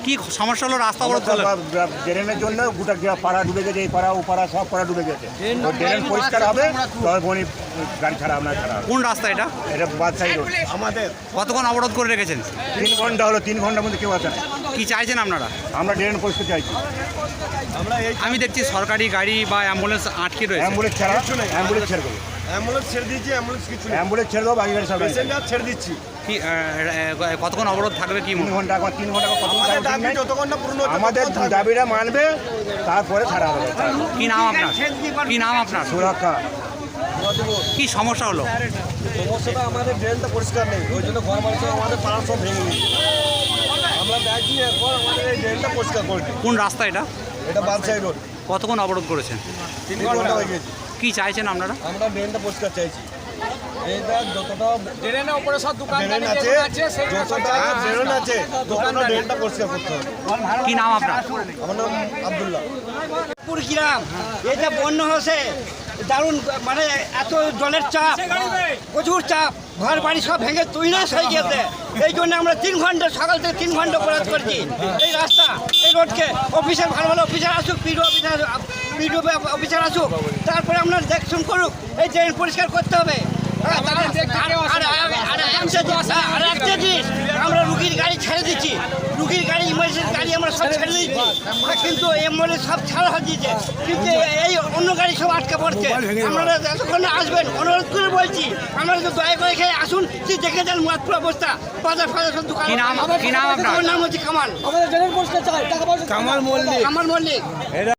কি সমস্যা হলো? রাস্তা অবরোধ করলেন? ড্রেনের জন্য গোটা পাড়া ডুবে গেছে, এই পাড়া ও পাড়া সব পাড়া ডুবে গেছে। ড্রেন পরিষ্কার হবে তখন গাড়ি ছাড়া আপনার ছাড়া হবে। কোন রাস্তা এটা? এটা বাদশাহী রোড। আমাদের কতক্ষণ অবরোধ করে রেখেছেন? 3 ঘন্টা হলো, 3 ঘন্টার মধ্যে কেউ আসে না। কি চাইছেন আপনারা? আমরা ড্রেন পরিষ্কার চাইছি। আমি দেখছি সরকারি গাড়ি বা অ্যাম্বুলেন্স আটকে রয়েছে। অ্যাম্বুলেন্স ছাড়া, অ্যাম্বুলেন্স ছেড়ে দেবো, অ্যাম্বুলেন্স ছেড়ে দিয়েছি, অ্যাম্বুলেন্স কিছু নেই। অ্যাম্বুলেন্স ছেড়ে দেবো, বাকি গাড়ি সব প্যাসেঞ্জার ছেড়ে দিচ্ছি। কি কতক্ষণ অবরোধ থাকবে? কি 3 ঘন্টা, এখন 3 ঘন্টা কত আমাদের দাবি যতক্ষণ না পূর্ণ হচ্ছে আমাদের ততক্ষণ থাকবে। দাবিটা মানবে, তারপরে ছাড়া হবে। কি নাম আপনার? কি নাম আপনার? সুরক্ষা। কি সমস্যা হলো? সমস্যাটা আমাদের ড্রেনটা পরিষ্কার নেই, ওই জন্য ঘর বাড়ি সব আমাদের পাড়া সব ভেঙে গেছে। আমরা দেখছি এখন আমাদের এই ড্রেনটা পরিষ্কার করে দিই। কোন রাস্তা এটা? এটা বাদশাহী রোড। কতক্ষণ অবরোধ করেছেন? 3 ঘন্টা হয়ে গেছে। কি চাইছেন আপনারা? আমরা ড্রেনটা পরিষ্কার চাইছি। এইটা যতটা ট্রেনের উপরে সব দোকান ড্রেন আছে, যতটা ড্রেন আছে ততটা ড্রেনটা পরিষ্কার করতে হবে। কি নাম আপনার? আমার নাম আব্দুল্লাহ। গ্রাম এটা বন্যা হয়েছে, দারুণ মানে এত জলের চাপ, প্রচুর চাপ, ঘর বাড়ি সব ভেঙে তৈরাস হয়ে গেছে। এই জন্য আমরা 3 ঘন্টা, সকাল থেকে 3 ঘন্টা অপরাধ করছি এই রাস্তা, এই রোডকে। অফিসার ভালো ভালো অফিসার আসুক, পিডিও অফিসার আসুক, তারপরে আপনার দেখশুন করুক, এই ট্রেন পরিষ্কার করতে হবে। আর একটা জিনিস, আমরা রুগীর গাড়ি ছেড়ে দিচ্ছি, রুগীর গাড়ি, ইমার্জেন্সি গাড়ি আমরা সব ছেড়ে দিচ্ছি, কিন্তু অ্যাম্বুলেন্স সব ছাড়া হয়ে দিয়েছে, কিন্তু এই অন্য গাড়ি সব আটকে পড়ছে। আপনারা যতক্ষণ আসবেন অনুরোধ করে বলছি, আপনারা তো দয়া করে এখানে আসুন, কি দেখে যান মাত্র অবস্থা, বাজার ফাজার সব দোকান। কি নাম আপনার? আমার নাম হচ্ছে কামাল। আমাদের ট্রেনের পরিষ্কার চাই, টাকা পয়সা কামাল মল্লিক। কামাল মল্লিক।